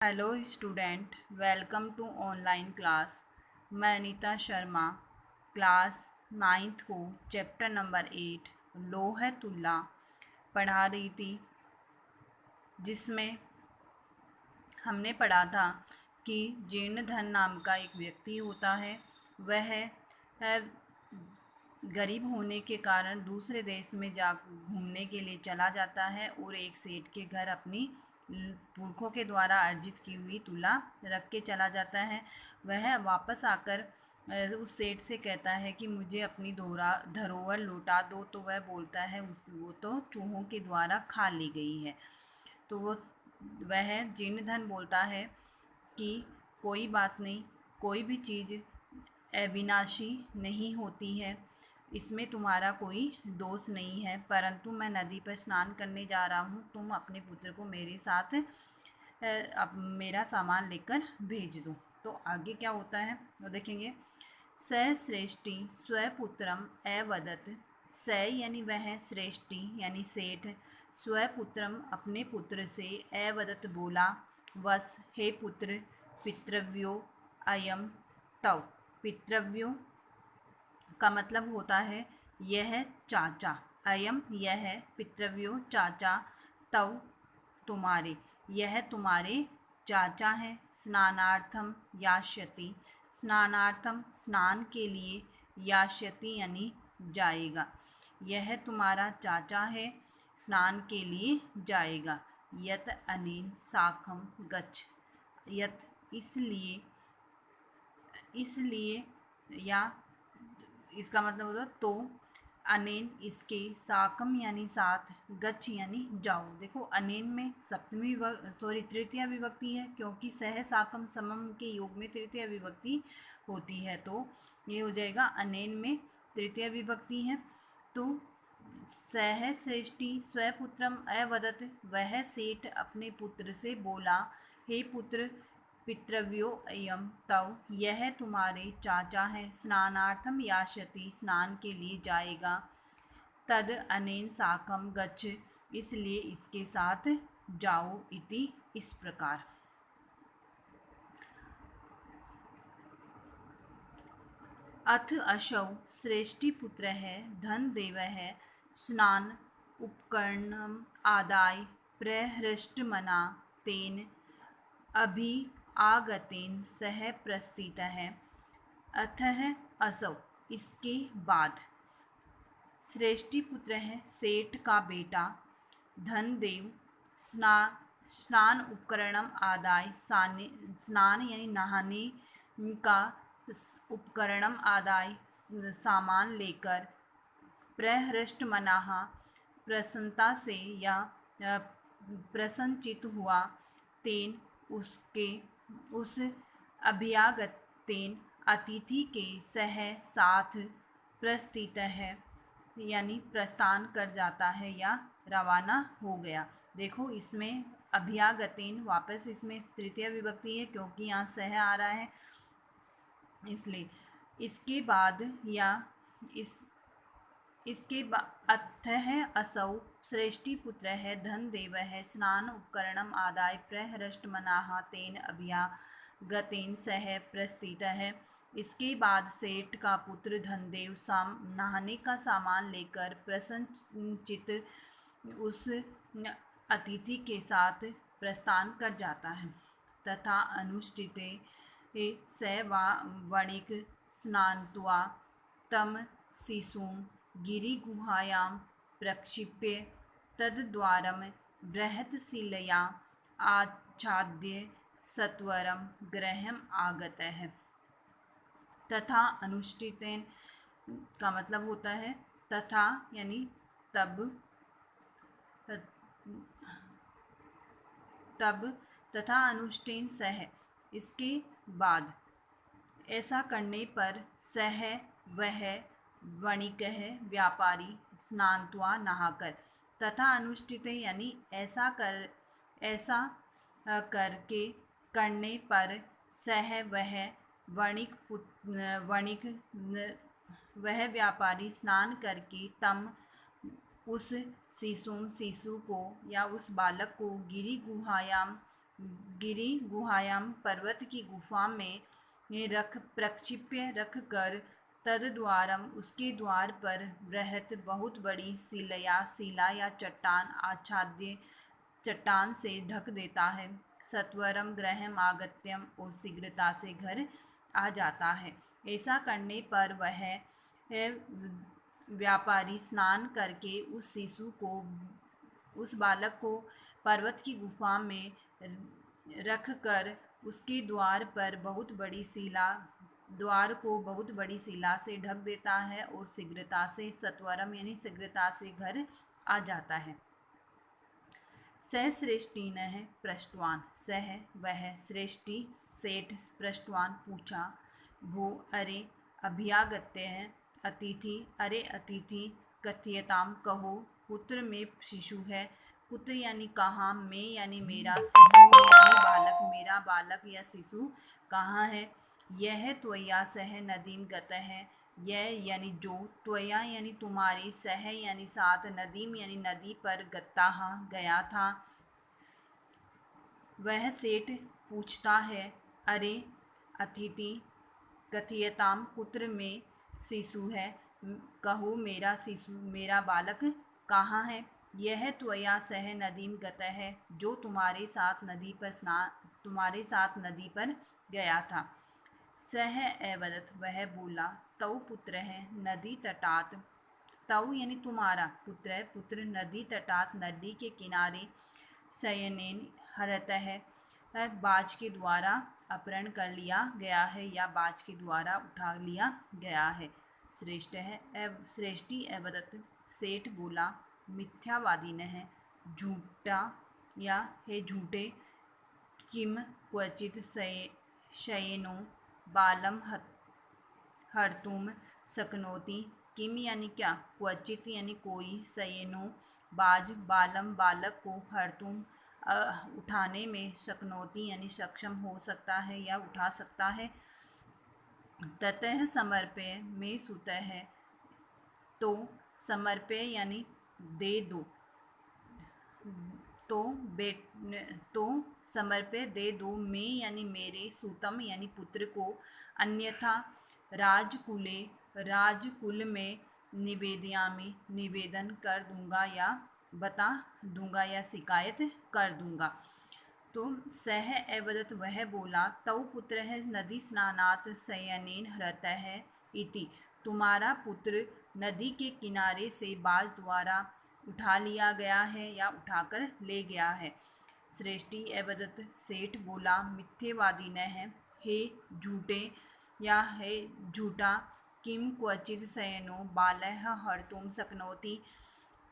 Hello student, welcome to online class. मैं Anita Sharma class ninth को chapter number 8 लोह तुल्ला पढ़ा रही थी, जिसमें हमने पढ़ा था कि जीर्णधन नाम का एक व्यक्ति होता है। वह गरीब होने के कारण दूसरे देश में जा घूमने के लिए चला जाता है और एक सेठ के घर अपनी पुरखों के द्वारा अर्जित की हुई तुला रख के चला जाता है। वह वापस आकर उस सेठ से कहता है कि मुझे अपनी धरोहर लौटा दो। तो वह बोलता है वो तो चूहों के द्वारा खा ली गई है। तो वह जीर्णधन बोलता है कि कोई बात नहीं, कोई भी चीज़ अविनाशी नहीं होती है, इसमें तुम्हारा कोई दोष नहीं है, परंतु मैं नदी पर स्नान करने जा रहा हूँ, तुम अपने पुत्र को मेरे साथ अब मेरा सामान लेकर भेज दो। तो आगे क्या होता है वो देखेंगे। स श्रेष्ठी स्वपुत्रम अवदत। स यानी वह, श्रेष्ठी यानी सेठ, स्वपुत्रम अपने पुत्र से, अवदत बोला, वस हे पुत्र, पितृव्यो अयम तव। पितृव्यो का मतलब होता है यह चाचा, अयम यह, पितृव्यो चाचा, तव तुम्हारे, यह तुम्हारे चाचा हैं। स्नानार्थम यास्यति, स्नानार्थम स्नान के लिए, यास्यति यानी जाएगा। यह तुम्हारा चाचा है, स्नान के लिए जाएगा। यत अनेन साकम गच्छ। यत इसलिए, इसलिए या इसका मतलब होता तो, अनेन इसके, साकम यानी साथ, गच्छ यानी जाओ। देखो अनेन में सप्तमी तृतीया विभक्ति है, क्योंकि सह साकम समम के योग में तृतीया विभक्ति होती है। तो ये हो जाएगा अनेन में तृतीया विभक्ति है। तो सह श्रेष्ठी स्वपुत्रम अवदत, वह सेठ अपने पुत्र से बोला, हे पुत्र, पितृव्यो अयम तव, यह तुम्हारे चाचा है। स्नानार्थम यास्यति, स्नान के लिए जाएगा। तद अनेन साकम गच्छ, इसलिए इसके साथ जाओ। इति इस प्रकार। अथ असौ श्रेष्ठी पुत्र है, धन देव है, स्नान उपकरणम आदाय प्रहृष्टमना तेन अभि आगतेन सह प्रस्थित है। अथः असौ इसके बाद, श्रेष्ठी पुत्र है सेठ का बेटा, धनदेव, स्नान उपकरणम आदाय, स्नान यानी नहाने का उपकरणम आदाय सामान लेकर, प्रहृष्ट मनाहा प्रसन्नता से या प्रसन्नचित हुआ, तेन उसके, उस अभ्यागतेन अतिथि के, सह साथ, प्रस्थित है यानी प्रस्थान कर जाता है या रवाना हो गया। देखो इसमें अभ्यागतेन, वापस इसमें तृतीय विभक्ति है क्योंकि यहाँ सह आ रहा है, इसलिए इसके बाद या इसके अथः असौ श्रेष्ठी पुत्र है, धन देव है, स्नान उपकरणम आदाय प्रहृष्टमनाः तेन अभ्यागतेन सह प्रस्थित है। इसके बाद सेठ का पुत्र धनदेव नहाने का सामान लेकर प्रसन्नचित उस अतिथि के साथ प्रस्थान कर जाता है। तथा अनुष्ठिते स वणिक स्नात्वा तम शिशुं गिरिगुहायां प्रक्षिप्य तद्द्वारं बृहत्शिलया आच्छाद्य सत्वरं गृहम् आगतः। तथा अनुष्ठितेन का मतलब होता है तथा यानी तब, तथा अनुष्ठेन सह इसके बाद, ऐसा करने पर, सह वह, वणिक है व्यापारी, स्नात्वा नहाकर, तथा अनुष्ठित यानी ऐसा करके, करने पर, सह वह, वणिक वह व्यापारी, स्नान करके, तम उस शिशु को या उस बालक को, गिरि गुहायाम गिरि गुहायां पर्वत की गुफा में रख प्रक्षिप्य रख कर तद्द्वारम उसके द्वार पर वृहत बहुत बड़ी शिला या चट्टान आच्छाद्य चट्टान से ढक देता है। सत्वरम ग्रहम आगत्यम और शीघ्रता से घर आ जाता है। ऐसा करने पर वह व्यापारी स्नान करके उस बालक को पर्वत की गुफा में रख कर उसके द्वार को बहुत बड़ी शिला से ढक देता है और शीघ्रता से सत्वरम यानी शीघ्रता से घर आ जाता है। सह श्रेष्ठी न पृष्ठवान सह वह श्रेष्ठी सेठ पृष्ठवान पूछा भो अरे अभ्यागत्य है अतिथि अरे अतिथि कथयताम कहो पुत्र में शिशु है। पुत्र यानी कहाँ, में यानी मेरा, शिशु यानी बालक, मेरा बालक या शिशु कहाँ है। यह त्वया सह नदीम गत है, यह यानी जो, त्वया यानी तुम्हारी, सह यानी साथ, नदीम यानी नदी पर, गत्ता गया था। वह सेठ पूछता है अरे अतिथि कथयताम पुत्र में शिशु है, कहो मेरा शिशु मेरा बालक कहाँ है। यह त्वया सह नदीम गत है, जो तुम्हारे साथ नदी पर गया था। सह अवदत वह बोला तौ पुत्र है नदी तटात, तौ यानी तुम्हारा पुत्र है, पुत्र नदी तटात नदी के किनारे, शयनेन हरत है बाज के द्वारा अपहरण कर लिया गया है या बाज के द्वारा उठा लिया गया है। श्रेष्ठ है श्रेष्ठी अवदत सेठ बोला मिथ्यावादी न है झूठा या है झूठे, किम क्वचित शयनो बालम हर्तुम शक्नोति, किम यानी क्या, क्वचित यानी कोई, शयनो बाज बालम बालक को, हर्तुम उठाने में, शक्नोति यानी सक्षम हो सकता है या उठा सकता है। ततः समर्पय में सुतः है, तो समर्पय यानी दे दो, तो समर्पय दे दो, में यानी मेरे, सूतम यानी पुत्र को, अन्यथा राजकुल में निवेदयामि निवेदन कर दूंगा या बता दूंगा या शिकायत कर दूंगा। तो सह अवदत वह बोला तौ पुत्र है नदी स्नानात शयनेन हृत है इति, तुम्हारा पुत्र नदी के किनारे से बाज द्वारा उठा लिया गया है या उठाकर ले गया है। श्रेष्ठी अवदत सेठ बोला मिथ्यवादी न है, हे झूठे या है झूठा, किम क्वचित शयनो बालः हर्तुम शक्नोति,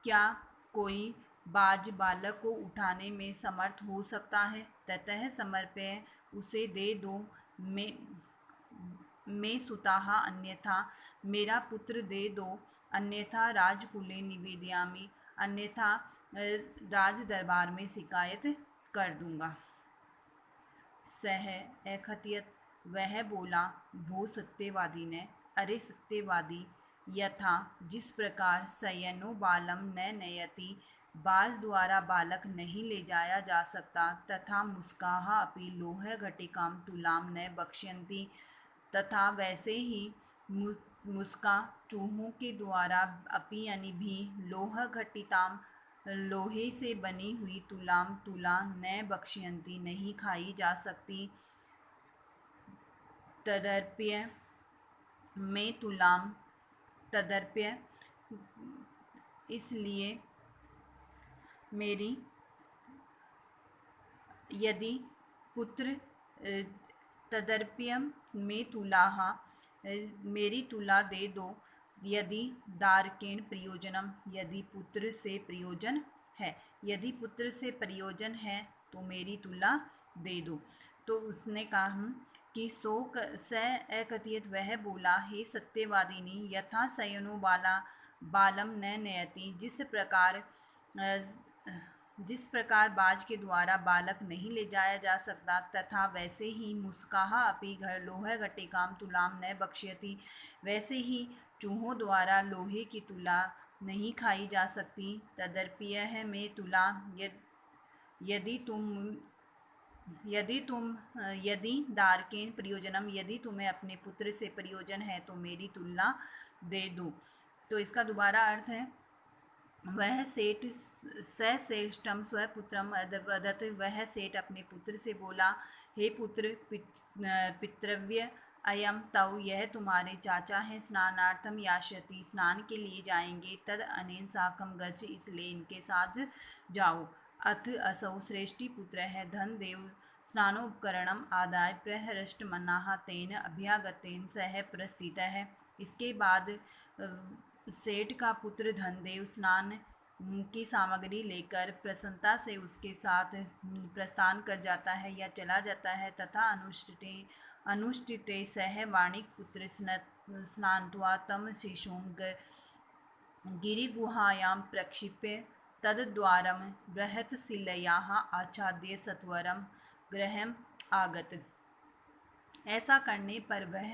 क्या कोई बाज बालक को उठाने में समर्थ हो सकता है। ततः समर्पय उसे दे दो, में सुताः अन्यथा मेरा पुत्र दे दो, अन्यथा राजकुले निवेदयामि अन्यथा राज दरबार में शिकायत कर दूंगा। सह अखतियत वह बोला भो सत्यवादी ने अरे सत्यवादी, यथा जिस प्रकार शयनो बालम न नयति बाज द्वारा बालक नहीं ले जाया जा सकता, तथा मुस्काः अपि लोह घटिकाम तुलाम न बक्ष्यन्ति, तथा वैसे ही मुस्का चूहों के द्वारा अपि यानी भी लोह घटिताम लोहे से बनी हुई तुलाम तुला न बक्ष्यन्ति नहीं खाई जा सकती। तदर्प्य में तुलाम तदर्प्य इसलिए मेरी, यदि पुत्र तदर्प्यम में तुलाः मेरी तुला दे दो, यदि दारकेण प्रयोजनम यदि पुत्र से प्रयोजन है, यदि पुत्र से प्रयोजन है तो मेरी तुला दे दो। तो उसने कहा कि स अकथित वह बोला हे सत्यवादिनी, यथा शयनो बालम न नयति जिस प्रकार बाज के द्वारा बालक नहीं ले जाया जा सकता, तथा वैसे ही मुस्काः अपि लोह घटिकाम तुलाम न बक्ष्यति वैसे ही चूहों द्वारा लोहे की तुला नहीं खाई जा सकती। तदर्प्य है में तुला, यदि तुम यदि दारकेन प्रयोजनम, यदि तुम्हें अपने पुत्र से प्रयोजन है तो मेरी तुलना दे दो। तो इसका दोबारा अर्थ है, वह सेठ सश्रेष्ठम स्वपुत्रम अवदत्, वह सेठ अपने पुत्र से बोला, हे पुत्र पितृव्य अयम तव, यह तुम्हारे चाचा हैं, स्नानार्थम यास्यति, स्नान के लिए जाएंगे, तद अनेन साकम गच्छ, इसलिए इनके साथ जाओ। अथ असौ श्रेष्ठी पुत्र है, धन देव स्नानोपकरणम आदाय प्रहृष्ट मनाः तेन अभ्यागतेन सह प्रस्थितः। इसके बाद सेठ का पुत्र धनदेव स्नान की सामग्री लेकर प्रसन्नता से उसके साथ प्रस्थान कर जाता है या चला जाता है, तथा अनुष्ठिते सह वाणिक पुत्र स्नात्वा तम शिशुं गिरिगुहायां प्रक्षिप्य तद्द्वारं बृहत्शिलयाः आच्छाद्य सत्वरं गृहम् आगत। ऐसा करने पर वह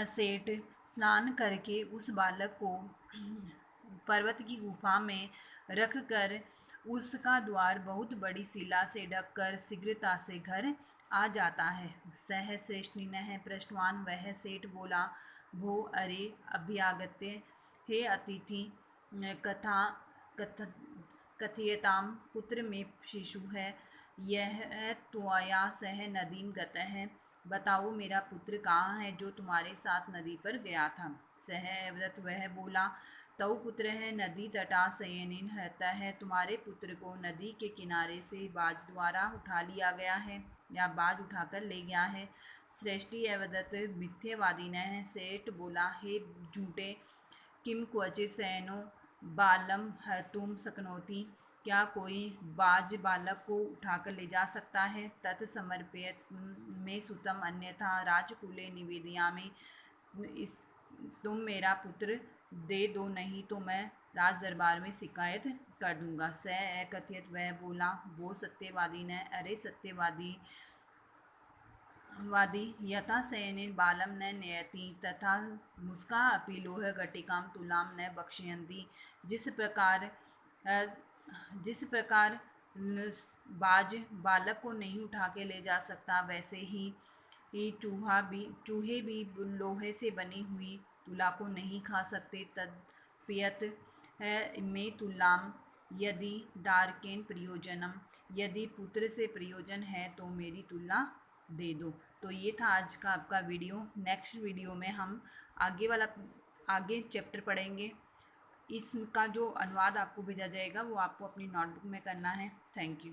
सेठ स्नान करके उस बालक को पर्वत की गुफा में रख कर उसका द्वार बहुत बड़ी शिला से ढककर शीघ्रता से घर आ जाता है। सह श्रेष्ठिनः पृष्ठवान, वह सेठ बोला, भो अरे अभ्यागत्य, हे अतिथि, कथा कथयताम, पुत्र में शिशु है, यह त्वया सह नदीम गतः है, बताओ मेरा पुत्र कहाँ है जो तुम्हारे साथ नदी पर गया था। सह अवदत्, वह बोला, तव पुत्र है नदी तटा शयनेन रहता है, तुम्हारे पुत्र को नदी के किनारे से बाज द्वारा उठा लिया गया है या बाज उठाकर ले गया है। श्रेष्ठी अवदत्, मिथ्यवादी न, सेठ बोला, हे झूठे, किम क्वचित शयनो बालम हर्तुम शक्नोति, क्या कोई बाज बालक को उठाकर ले जा सकता है। तत्समर्पयत मे सुतम अन्यथा राजकुले निवेदयामि, इस तुम मेरा पुत्र दे दो, नहीं तो मैं राज दरबार में शिकायत कर दूंगा। स अकथयत, वह बोला, वो सत्यवादी न, अरे सत्यवादी यथा शयनेन बालम न नयति तथा मुस्का अपि लोह घटिकां तुलाम न बक्ष्यन्ति, जिस प्रकार बाज बालक को नहीं उठा के ले जा सकता, वैसे ही चूहे भी लोहे से बनी हुई तुला को नहीं खा सकते। तद्पियत मे तुलाम यदि दारकेन प्रयोजनम, यदि पुत्र से प्रयोजन है तो मेरी तुला दे दो। तो ये था आज का आपका वीडियो। नेक्स्ट वीडियो में हम आगे चैप्टर पढ़ेंगे। इसका जो अनुवाद आपको भेजा जाएगा वो आपको अपनी नोटबुक में करना है। Thank you.